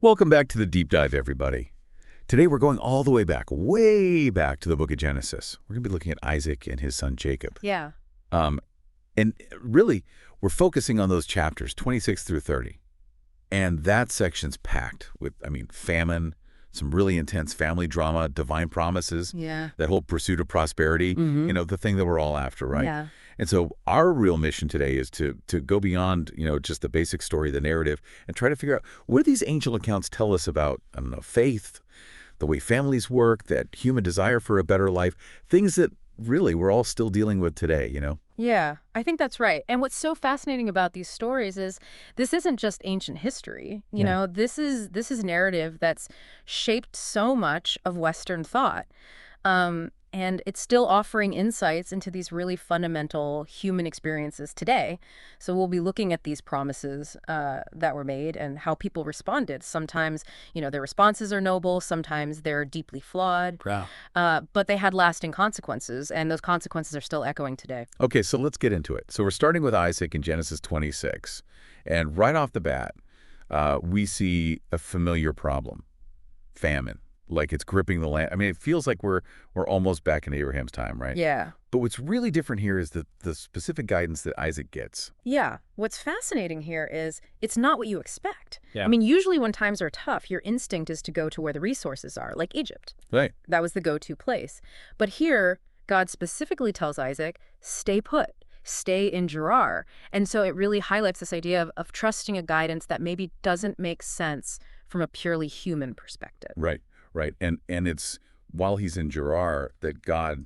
Welcome back to the Deep Dive, everybody. Today we're going all the way back to the book of Genesis. We're going to be looking at Isaac and his son Jacob. Yeah. Um, and really, we're focusing on those chapters, 26 through 30. And that section's packed with, famine, some really intense family drama, divine promises, Yeah. that whole pursuit of prosperity, the thing that we're all after, right? Yeah. And so our real mission today is to go beyond, just the basic story, the narrative, and try to figure out what do these angel accounts tell us about, faith, the way families work, that human desire for a better life, things that really we're all still dealing with today. Yeah, I think that's right. And what's so fascinating about these stories is this isn't just ancient history. This is narrative that's shaped so much of Western thought. And it's still offering insights into these really fundamental human experiences today. So we'll be looking at these promises that were made and how people responded. Sometimes, their responses are noble. Sometimes they're deeply flawed. Wow. But they had lasting consequences, and those consequences are still echoing today. Okay, so let's get into it. So we're starting with Isaac in Genesis 26. And right off the bat, we see a familiar problem, famine. Like it's gripping the land. It feels like we're almost back in Abraham's time, right? Yeah. But what's really different here is the specific guidance that Isaac gets. Yeah. What's fascinating here is it's not what you expect. Yeah. Usually when times are tough, your instinct is to go to where the resources are, like Egypt. Right. That was the go-to place. But here, God specifically tells Isaac, stay put, stay in Gerar. And so it really highlights this idea of trusting a guidance that maybe doesn't make sense from a purely human perspective. Right. Right. And it's while he's in Gerar that God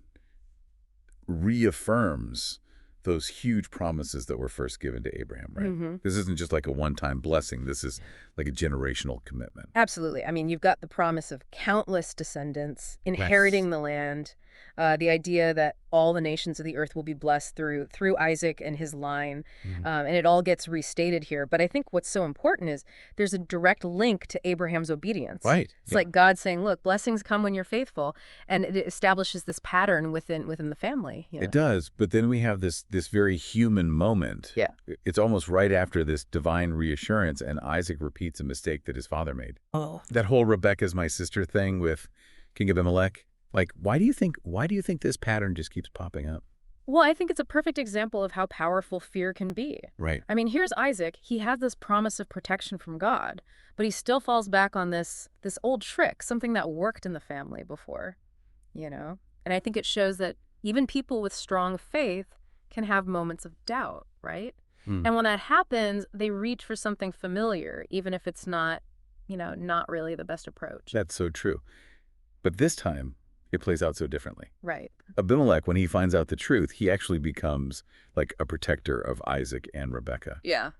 reaffirms those huge promises that were first given to Abraham, right? Mm-hmm. This isn't just like a one-time blessing. This is like a generational commitment. Absolutely. You've got the promise of countless descendants inheriting the land, the idea that all the nations of the earth will be blessed through Isaac and his line, and it all gets restated here. But I think what's so important is there's a direct link to Abraham's obedience. Right. It's like God saying, look, blessings come when you're faithful, and it establishes this pattern within the family. It does, but then we have this very human moment. Yeah. It's almost right after this divine reassurance, and Isaac repeats a mistake that his father made. Oh. That whole Rebekah's my sister thing with King Abimelech. Like, why do you think this pattern just keeps popping up? Well, I think it's a perfect example of how powerful fear can be. Right. Here's Isaac. He has this promise of protection from God, but he still falls back on this old trick, something that worked in the family before, And I think it shows that even people with strong faith can have moments of doubt, right? And when that happens, they reach for something familiar, even if it's not, not really the best approach. That's so true. But this time, it plays out so differently. Right. Abimelech, when he finds out the truth, he actually becomes like a protector of Isaac and Rebekah. Yeah.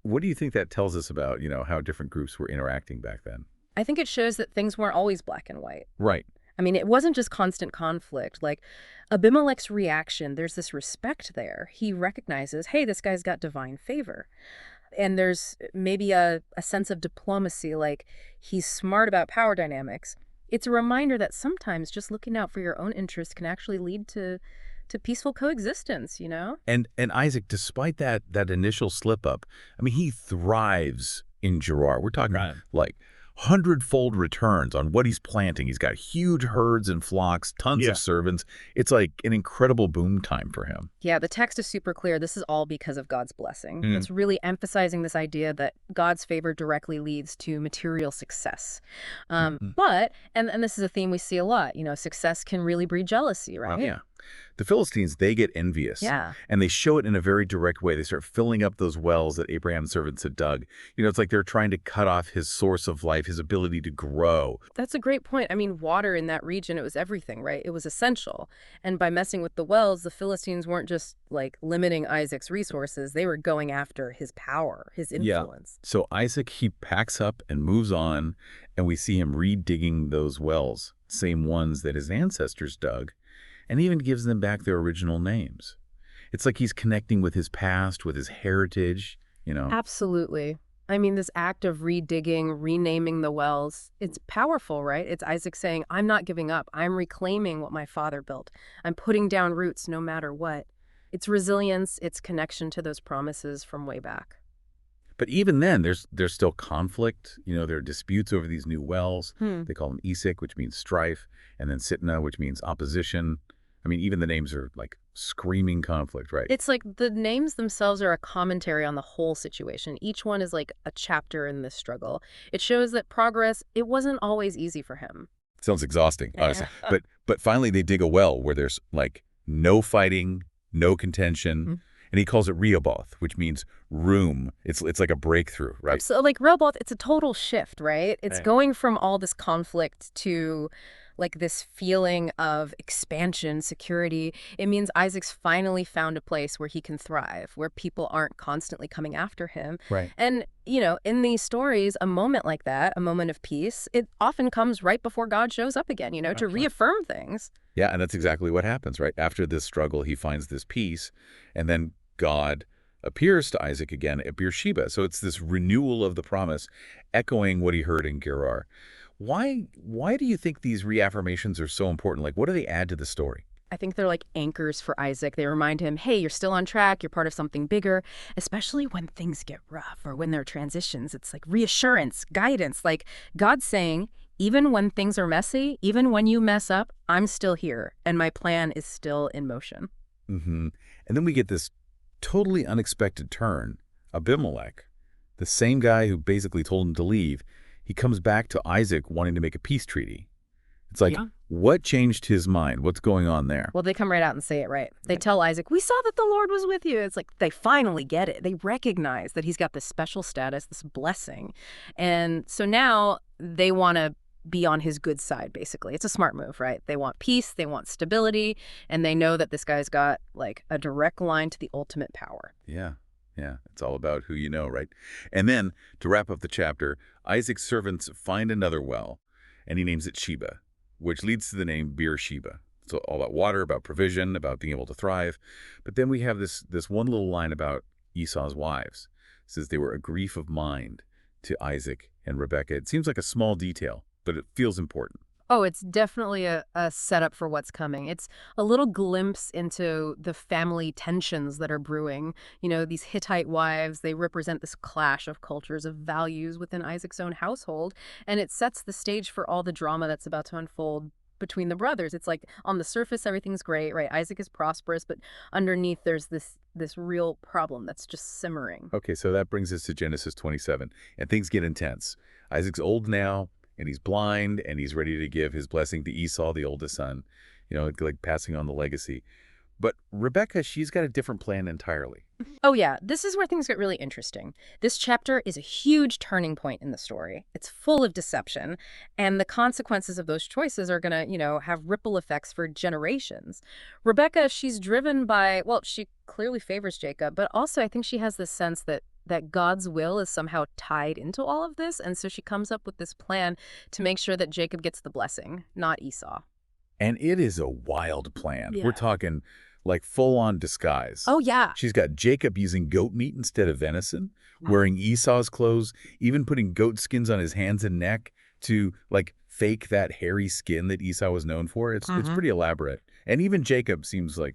What do you think that tells us about, how different groups were interacting back then? I think it shows that things weren't always black and white. Right. It wasn't just constant conflict. Like Abimelech's reaction, there's this respect there. He recognizes, hey, this guy's got divine favor. And there's maybe a sense of diplomacy, like he's smart about power dynamics. It's a reminder that sometimes just looking out for your own interests can actually lead to peaceful coexistence, And Isaac, despite that initial slip up, he thrives in Gerar. We're talking like 100-fold returns on what he's planting. He's got huge herds and flocks, tons of servants. It's like an incredible boom time for him. Yeah, the text is super clear. This is all because of God's blessing. It's really emphasizing this idea that God's favor directly leads to material success. But, and this is a theme we see a lot, success can really breed jealousy, right? Yeah. The Philistines, they get envious. Yeah. And they show it in a very direct way. They start filling up those wells that Abraham's servants had dug. It's like they're trying to cut off his source of life, his ability to grow. That's a great point. Water in that region, it was everything, right? It was essential. And by messing with the wells, the Philistines weren't just like limiting Isaac's resources. They were going after his power, his influence. Yeah. So Isaac, he packs up and moves on, and we see him redigging those wells, same ones that his ancestors dug, and even gives them back their original names. It's like he's connecting with his past, with his heritage, Absolutely. This act of redigging, renaming the wells, it's powerful, right? It's Isaac saying, I'm not giving up. I'm reclaiming what my father built. I'm putting down roots no matter what. It's resilience, it's connection to those promises from way back. But even then, there's still conflict. There are disputes over these new wells. Hmm. They call them Esek, which means strife, and then Sitna, which means opposition. I mean, even the names are like screaming conflict, right? It's like the names themselves are a commentary on the whole situation. Each one is like a chapter in this struggle. It shows that progress, it wasn't always easy for him. Sounds exhausting, honestly. But finally, they dig a well where there's like no fighting, no contention, Mhm. and he calls it Rehoboth, which means room. It's like a breakthrough, right? So like Rehoboth, it's a total shift, right? It's Right. going from all this conflict to like this feeling of expansion, security. It means Isaac's finally found a place where he can thrive, where people aren't constantly coming after him. Right. And, in these stories, a moment like that, a moment of peace, it often comes right before God shows up again, to Right. reaffirm things. Yeah, and that's exactly what happens, right? After this struggle, he finds this peace, and then God appears to Isaac again at Beersheba. So it's this renewal of the promise, echoing what he heard in Gerar. Why do you think these reaffirmations are so important? Like, what do they add to the story? I think they're like anchors for Isaac. They remind him, hey, you're still on track. You're part of something bigger, especially when things get rough or when there are transitions. It's like reassurance, guidance, like God saying, even when things are messy, even when you mess up, I'm still here and my plan is still in motion. Mm-hmm. And then we get this totally unexpected turn. Abimelech, the same guy who basically told him to leave, he comes back to Isaac wanting to make a peace treaty. It's like, Yeah. what changed his mind? What's going on there? Well, they come right out and say it right. They tell Isaac, we saw that the Lord was with you. It's like they finally get it. They recognize that he's got this special status, this blessing. And so now they want to be on his good side, basically. It's a smart move, right? They want peace, they want stability, and they know that this guy's got like a direct line to the ultimate power. Yeah, yeah. It's all about who you know, right? And then, to wrap up the chapter, Isaac's servants find another well, and he names it Sheba, which leads to the name Beersheba. So all about water, about provision, about being able to thrive. But then we have this one little line about Esau's wives. It says they were a grief of mind to Isaac and Rebekah. It seems like a small detail, but it feels important. Oh, it's definitely a setup for what's coming. It's a little glimpse into the family tensions that are brewing. These Hittite wives, they represent this clash of cultures, of values within Isaac's own household, and it sets the stage for all the drama that's about to unfold between the brothers. It's like on the surface everything's great, right? Isaac is prosperous, but underneath there's this real problem that's just simmering. Okay, so that brings us to Genesis 27, and things get intense. Isaac's old now, and he's blind, and he's ready to give his blessing to Esau, the oldest son, like passing on the legacy. But Rebekah, she's got a different plan entirely. Oh yeah, this is where things get really interesting. This chapter is a huge turning point in the story. It's full of deception, and the consequences of those choices are going to, have ripple effects for generations. Rebecca, she's driven by, well, she clearly favors Jacob, but also I think she has this sense that God's will is somehow tied into all of this, and so she comes up with this plan to make sure that Jacob gets the blessing, not Esau. And it is a wild plan. Yeah. We're talking like full-on disguise. Oh yeah. She's got Jacob using goat meat instead of venison, wearing Esau's clothes, even putting goat skins on his hands and neck to like fake that hairy skin that Esau was known for. It's pretty elaborate. And even Jacob seems like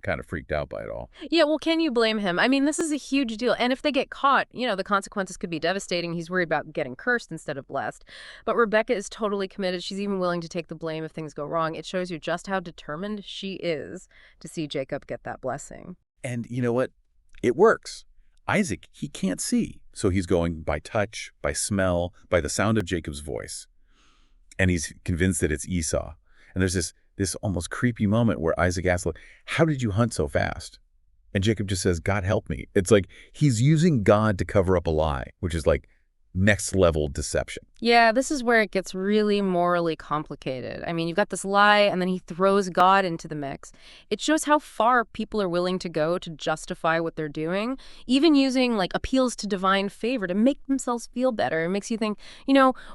kind of freaked out by it all. Yeah, well, can you blame him? I mean, this is a huge deal. And if they get caught, the consequences could be devastating. He's worried about getting cursed instead of blessed. But Rebecca is totally committed. She's even willing to take the blame if things go wrong. It shows you just how determined she is to see Jacob get that blessing. And you know what? It works. Isaac, he can't see. So he's going by touch, by smell, by the sound of Jacob's voice. And he's convinced that it's Esau. And there's this almost creepy moment where Isaac asks, like, how did you hunt so fast? And Jacob just says, God help me. It's like he's using God to cover up a lie, which is like next level deception. Yeah, this is where it gets really morally complicated. I mean, you've got this lie, and then he throws God into the mix. It shows how far people are willing to go to justify what they're doing, even using like appeals to divine favor to make themselves feel better. It makes you think,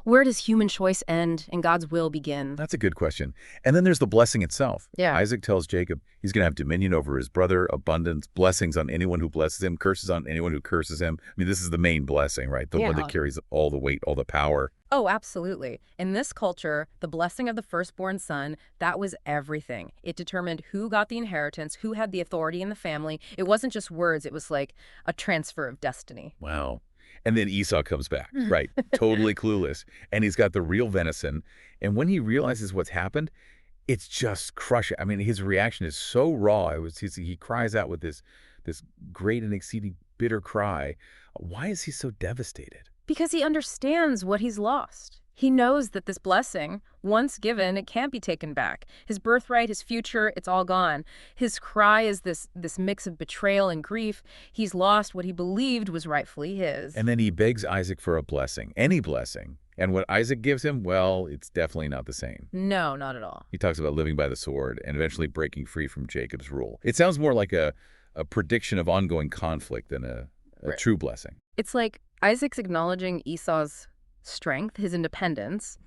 where does human choice end and God's will begin? That's a good question. And then there's the blessing itself. Yeah. Isaac tells Jacob he's going to have dominion over his brother, abundance, blessings on anyone who blesses him, curses on anyone who curses him. I mean, this is the main blessing, right? The one that carries all the weight, all the power. Oh, absolutely. In this culture, the blessing of the firstborn son, that was everything. It determined who got the inheritance, who had the authority in the family. It wasn't just words. It was like a transfer of destiny. Wow. And then Esau comes back, right? Totally clueless. And he's got the real venison. And when he realizes what's happened, it's just crushing. I mean, his reaction is so raw. He cries out with this great and exceeding bitter cry. Why is he so devastated? Because he understands what he's lost. He knows that this blessing, once given, it can't be taken back. His birthright, his future, it's all gone. His cry is this mix of betrayal and grief. He's lost what he believed was rightfully his. And then he begs Isaac for a blessing, any blessing. And what Isaac gives him, well, it's definitely not the same. No, not at all. He talks about living by the sword and eventually breaking free from Jacob's rule. It sounds more like a prediction of ongoing conflict than a true blessing. It's like Isaac's acknowledging Esau's strength, his independence,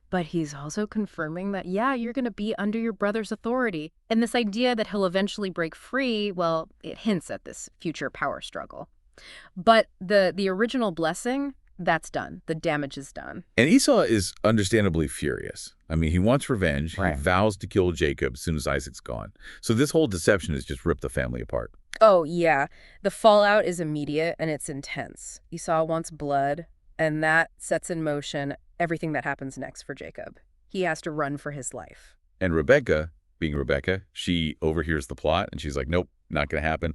but he's also confirming that, yeah, you're going to be under your brother's authority. And this idea that he'll eventually break free, well, it hints at this future power struggle. But the original blessing, that's done. The damage is done. And Esau is understandably furious. I mean, he wants revenge. Right. He vows to kill Jacob as soon as Isaac's gone. So this whole deception has just ripped the family apart. Oh, yeah. The fallout is immediate and it's intense. Esau wants blood, and that sets in motion everything that happens next for Jacob. He has to run for his life. And Rebecca, being Rebecca, she overhears the plot, and she's like, nope, not going to happen.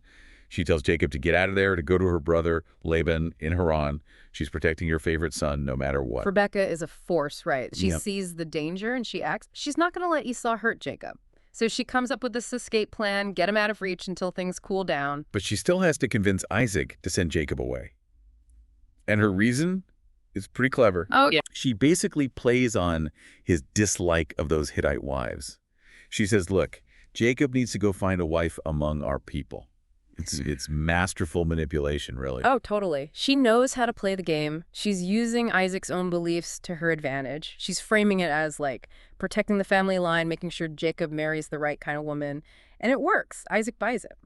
She tells Jacob to get out of there, to go to her brother Laban in Haran. She's protecting your favorite son no matter what. Rebecca is a force, right? She Yep. sees the danger and she acts. She's not going to let Esau hurt Jacob. So she comes up with this escape plan, get him out of reach until things cool down. But she still has to convince Isaac to send Jacob away. And her reason is pretty clever. Oh, yeah. She basically plays on his dislike of those Hittite wives. She says, look, Jacob needs to go find a wife among our people. It's masterful manipulation, really. Oh, totally. She knows how to play the game. She's using Isaac's own beliefs to her advantage. She's framing it as, like, protecting the family line, making sure Jacob marries the right kind of woman. And it works. Isaac buys it.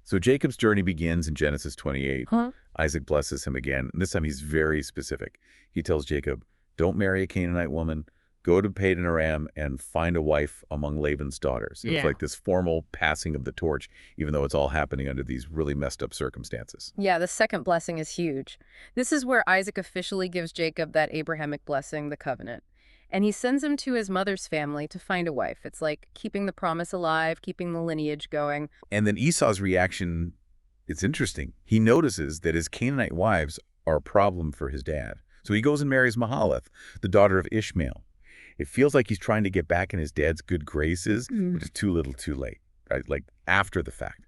So Jacob's journey begins in Genesis 28. Huh? Isaac blesses him again. And this time he's very specific. He tells Jacob, don't marry a Canaanite woman. Go to Padan Aram and find a wife among Laban's daughters. It's Yeah. like this formal passing of the torch, even though it's all happening under these really messed up circumstances. Yeah, the second blessing is huge. This is where Isaac officially gives Jacob that Abrahamic blessing, the covenant. And he sends him to his mother's family to find a wife. It's like keeping the promise alive, keeping the lineage going. And then Esau's reaction, it's interesting. He notices that his Canaanite wives are a problem for his dad. So he goes and marries Mahalath, the daughter of Ishmael. It feels like he's trying to get back in his dad's good graces, but it's too little too late, right? Like after the fact.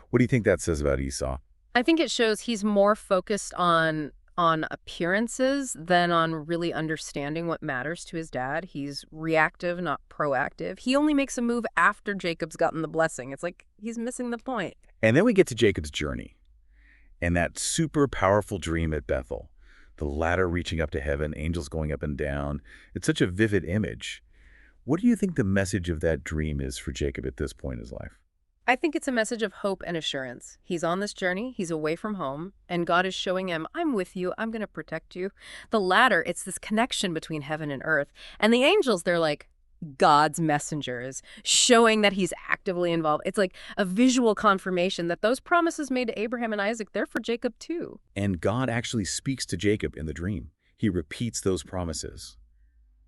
What do you think that says about Esau? I think it shows he's more focused on appearances than on really understanding what matters to his dad. He's reactive, not proactive. He only makes a move after Jacob's gotten the blessing. It's like he's missing the point. And then we get to Jacob's journey and that super powerful dream at Bethel. The ladder reaching up to heaven, angels going up and down. It's such a vivid image. What do you think the message of that dream is for Jacob at this point in his life? I think it's a message of hope and assurance. He's on this journey, he's away from home, and God is showing him, I'm with you, I'm going to protect you. The ladder, it's this connection between heaven and earth. And the angels, they're like God's messengers, showing that he's actively involved. It's like a visual confirmation that those promises made to Abraham and Isaac, they're for Jacob too. And God actually speaks to Jacob in the dream. He repeats those promises.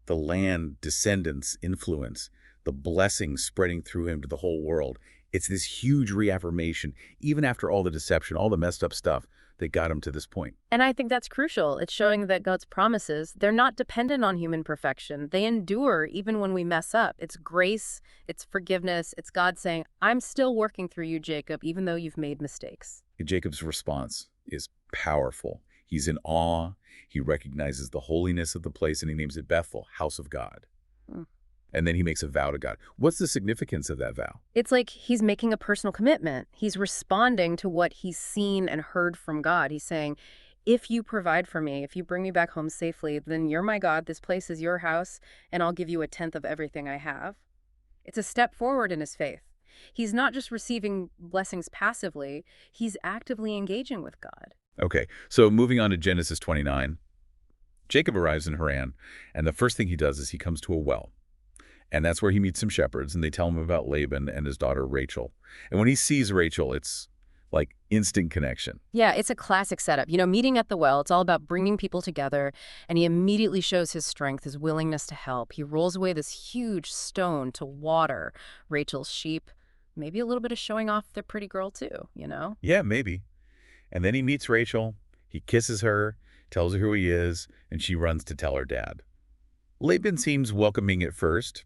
The land, descendants, influence, the blessings spreading through him to the whole world. It's this huge reaffirmation, even after all the deception, all the messed up stuff that got him to this point. And I think that's crucial. It's showing that God's promises, they're not dependent on human perfection. They endure even when we mess up. It's grace, it's forgiveness, it's God saying, I'm still working through you, Jacob, even though you've made mistakes. Jacob's response is powerful. He's in awe. He recognizes the holiness of the place, and he names it Bethel, house of God. Mm. And then he makes a vow to God. What's the significance of that vow? It's like he's making a personal commitment. He's responding to what he's seen and heard from God. He's saying, if you provide for me, if you bring me back home safely, then you're my God, this place is your house, and I'll give you 1/10 of everything I have. It's a step forward in his faith. He's not just receiving blessings passively, he's actively engaging with God. Okay, so moving on to Genesis 29. Jacob arrives in Haran, and the first thing he does is he comes to a well. And that's where he meets some shepherds, and they tell him about Laban and his daughter Rachel. And when he sees Rachel, it's Like instant connection. Yeah, it's a classic setup. Meeting at the well, it's all about bringing people together, and he immediately shows his strength, his willingness to help. He rolls away this huge stone to water Rachel's sheep. Maybe a little bit of showing off their pretty girl, too. Yeah, maybe. And then he meets Rachel, he kisses her, tells her who he is, and she runs to tell her dad. Laban seems welcoming at first,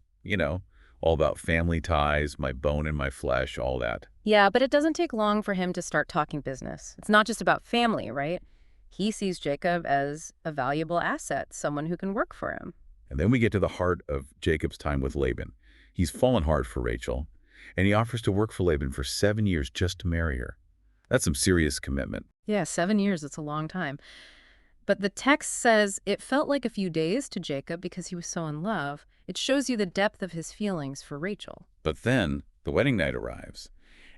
all about family ties, my bone and my flesh, all that. Yeah, but it doesn't take long for him to start talking business. It's not just about family, right? He sees Jacob as a valuable asset, someone who can work for him. And then we get to the heart of Jacob's time with Laban. He's fallen hard for Rachel, and he offers to work for Laban for 7 years just to marry her. That's some serious commitment. Yeah, 7 years, it's a long time. But the text says it felt like a few days to Jacob because he was so in love. It shows you the depth of his feelings for Rachel. But then the wedding night arrives,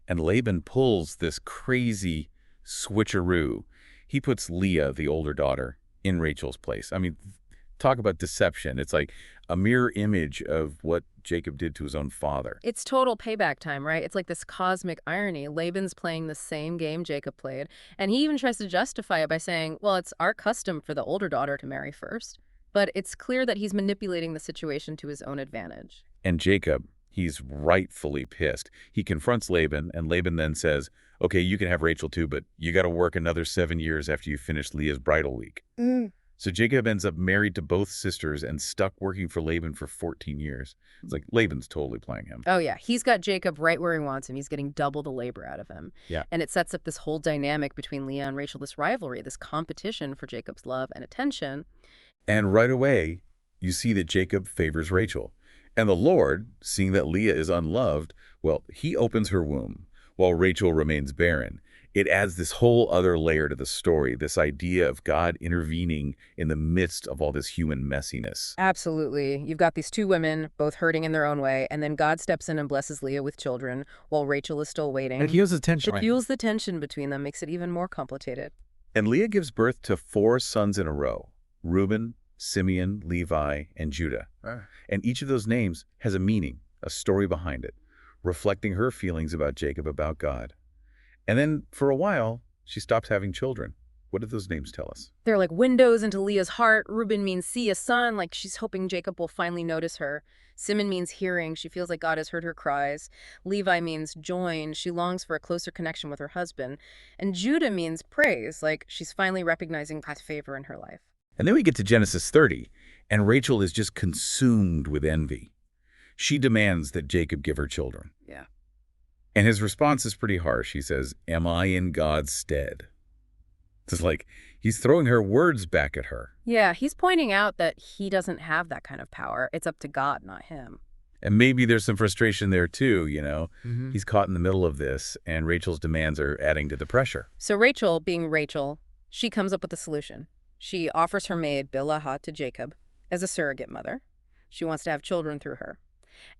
and Laban pulls this crazy switcheroo. He puts Leah, the older daughter, in Rachel's place. I mean, talk about deception. It's like a mirror image of what Jacob did to his own father. It's total payback time, right? It's like this cosmic irony. Laban's playing the same game Jacob played, and he even tries to justify it by saying, well, it's our custom for the older daughter to marry first. But it's clear that he's manipulating the situation to his own advantage. And Jacob, he's rightfully pissed. He confronts Laban, and Laban then says, okay, you can have Rachel too, but you got to work another 7 years after you finish Leah's bridal week. So Jacob ends up married to both sisters and stuck working for Laban for 14 years. It's like Laban's totally playing him. Oh, yeah. He's got Jacob right where he wants him. He's getting double the labor out of him. Yeah. And it sets up this whole dynamic between Leah and Rachel, this rivalry, this competition for Jacob's love and attention. And right away, you see that Jacob favors Rachel. And the Lord, seeing that Leah is unloved, well, he opens her womb while Rachel remains barren. It adds this whole other layer to the story, this idea of God intervening in the midst of all this human messiness. Absolutely. You've got these two women, both hurting in their own way, and then God steps in and blesses Leah with children while Rachel is still waiting. And it heals the tension. It fuels the tension between them, makes it even more complicated. And Leah gives birth to 4 sons in a row, Reuben, Simeon, Levi, and Judah. And each of those names has a meaning, a story behind it, reflecting her feelings about Jacob, about God. And then, for a while, she stops having children. What do those names tell us? They're like windows into Leah's heart. Reuben means see a son, like she's hoping Jacob will finally notice her. Simeon means hearing. She feels like God has heard her cries. Levi means join. She longs for a closer connection with her husband. And Judah means praise, like she's finally recognizing God's favor in her life. And then we get to Genesis 30, and Rachel is just consumed with envy. She demands that Jacob give her children. Yeah. And his response is pretty harsh. He says, am I in God's stead? It's like he's throwing her words back at her. Yeah, he's pointing out that he doesn't have that kind of power. It's up to God, not him. And maybe there's some frustration there too, Mm-hmm. He's caught in the middle of this, and Rachel's demands are adding to the pressure. So Rachel, being Rachel, she comes up with a solution. She offers her maid, Bilhah, to Jacob as a surrogate mother. She wants to have children through her.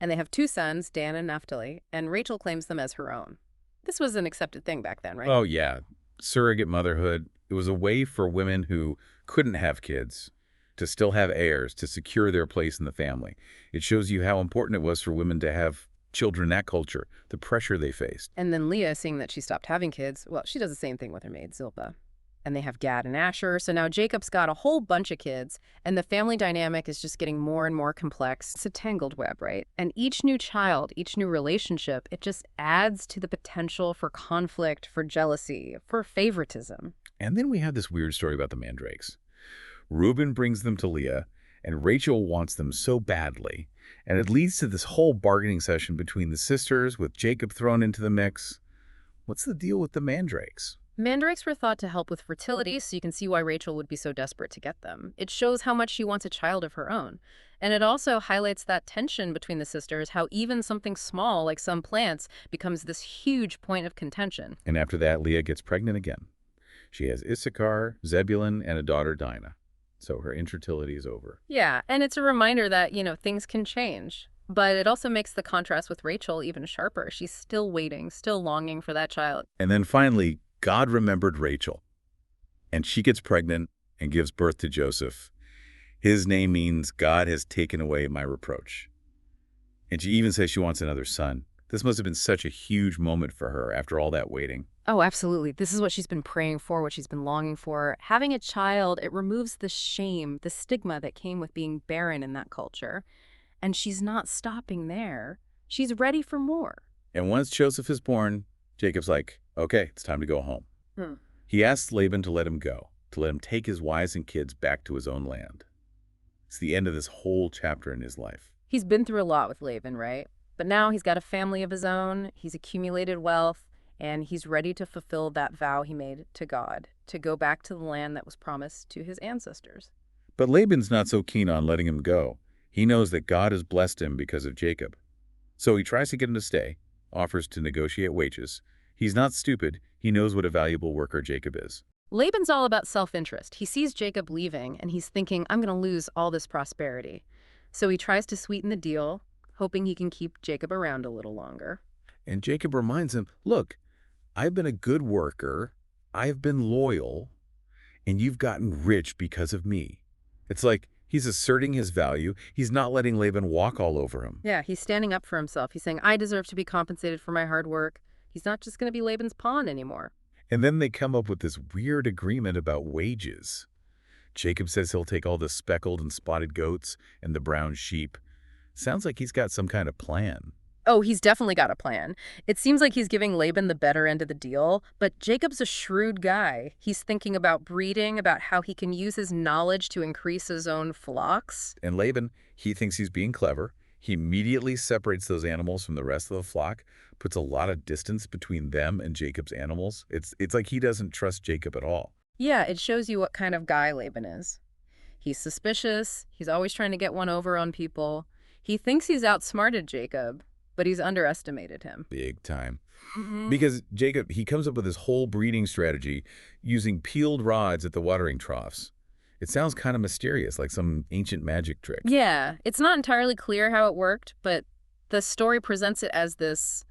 And they have 2 sons, Dan and Naphtali, and Rachel claims them as her own. This was an accepted thing back then, right? Oh, yeah. Surrogate motherhood. It was a way for women who couldn't have kids to still have heirs, to secure their place in the family. It shows you how important it was for women to have children in that culture, the pressure they faced. And then Leah, seeing that she stopped having kids, well, she does the same thing with her maid, Zilpah. And they have Gad and Asher. So now Jacob's got a whole bunch of kids, and the family dynamic is just getting more and more complex. It's a tangled web, right? And each new child, each new relationship, it just adds to the potential for conflict, for jealousy, for favoritism. And then we have this weird story about the mandrakes. Reuben brings them to Leah, and Rachel wants them so badly. And it leads to this whole bargaining session between the sisters, with Jacob thrown into the mix. What's the deal with the mandrakes? Mandrakes were thought to help with fertility, so you can see why Rachel would be so desperate to get them. It shows how much she wants a child of her own. And it also highlights that tension between the sisters, how even something small, like some plants, becomes this huge point of contention. And after that, Leah gets pregnant again. She has Issachar, Zebulun, and a daughter, Dinah. So her infertility is over. Yeah, and it's a reminder that, things can change. But it also makes the contrast with Rachel even sharper. She's still waiting, still longing for that child. And then finally, God remembered Rachel, and she gets pregnant and gives birth to Joseph. His name means God has taken away my reproach. And she even says she wants another son. This must have been such a huge moment for her after all that waiting. Oh, absolutely. This is what she's been praying for, what she's been longing for. Having a child, it removes the shame, the stigma that came with being barren in that culture. And she's not stopping there. She's ready for more. And once Joseph is born, Jacob's like, okay, it's time to go home. Hmm. He asks Laban to let him go, to let him take his wives and kids back to his own land. It's the end of this whole chapter in his life. He's been through a lot with Laban, right? But now he's got a family of his own, he's accumulated wealth, and he's ready to fulfill that vow he made to God, to go back to the land that was promised to his ancestors. But Laban's not so keen on letting him go. He knows that God has blessed him because of Jacob. So he tries to get him to stay, offers to negotiate wages. He's not stupid. He knows what a valuable worker Jacob is. Laban's all about self-interest. He sees Jacob leaving, and he's thinking, I'm going to lose all this prosperity. So he tries to sweeten the deal, hoping he can keep Jacob around a little longer. And Jacob reminds him, look, I've been a good worker, I've been loyal, and you've gotten rich because of me. It's like he's asserting his value. He's not letting Laban walk all over him. Yeah, he's standing up for himself. He's saying, I deserve to be compensated for my hard work. He's not just going to be Laban's pawn anymore. And then they come up with this weird agreement about wages. Jacob says he'll take all the speckled and spotted goats and the brown sheep. Sounds like he's got some kind of plan. Oh, he's definitely got a plan. It seems like he's giving Laban the better end of the deal, but Jacob's a shrewd guy. He's thinking about breeding, about how he can use his knowledge to increase his own flocks. And Laban, he thinks he's being clever. He immediately separates those animals from the rest of the flock, puts a lot of distance between them and Jacob's animals. It's like he doesn't trust Jacob at all. Yeah, it shows you what kind of guy Laban is. He's suspicious. He's always trying to get one over on people. He thinks he's outsmarted Jacob, but he's underestimated him. Big time. Mm-hmm. Because Jacob, he comes up with this whole breeding strategy using peeled rods at the watering troughs. It sounds kind of mysterious, like some ancient magic trick. Yeah, it's not entirely clear how it worked, but the story presents it as this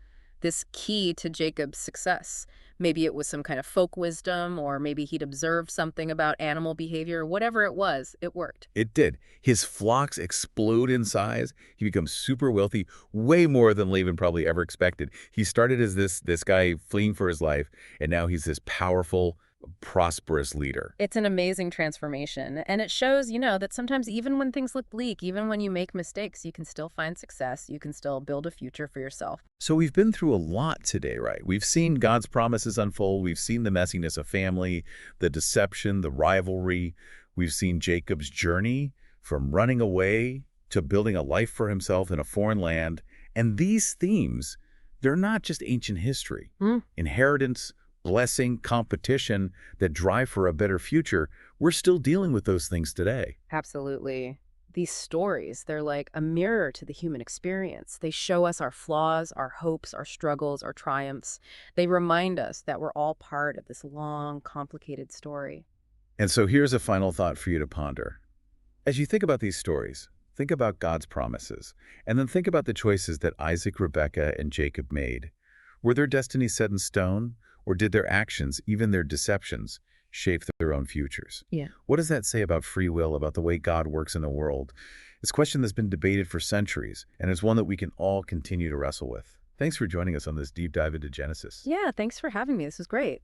key to Jacob's success. Maybe it was some kind of folk wisdom, or maybe he'd observed something about animal behavior. Whatever it was, it worked. It did. His flocks explode in size. He becomes super wealthy, way more than Laban probably ever expected. He started as this guy fleeing for his life, and now he's this powerful, prosperous leader. It's an amazing transformation, and it shows, that sometimes even when things look bleak, even when you make mistakes, you can still find success. You can still build a future for yourself. So we've been through a lot today, right? We've seen God's promises unfold. We've seen the messiness of family, the deception, the rivalry. We've seen Jacob's journey from running away to building a life for himself in a foreign land. And these themes, they're not just ancient history. Inheritance, blessing, competition that drive for a better future, we're still dealing with those things today. Absolutely. These stories, they're like a mirror to the human experience. They show us our flaws, our hopes, our struggles, our triumphs. They remind us that we're all part of this long, complicated story. And so here's a final thought for you to ponder. As you think about these stories, think about God's promises, and then think about the choices that Isaac, Rebekah, and Jacob made. Were their destinies set in stone? Or did their actions, even their deceptions, shape their own futures? Yeah. What does that say about free will, about the way God works in the world? It's a question that's been debated for centuries, and it's one that we can all continue to wrestle with. Thanks for joining us on this deep dive into Genesis. Yeah, thanks for having me. This was great.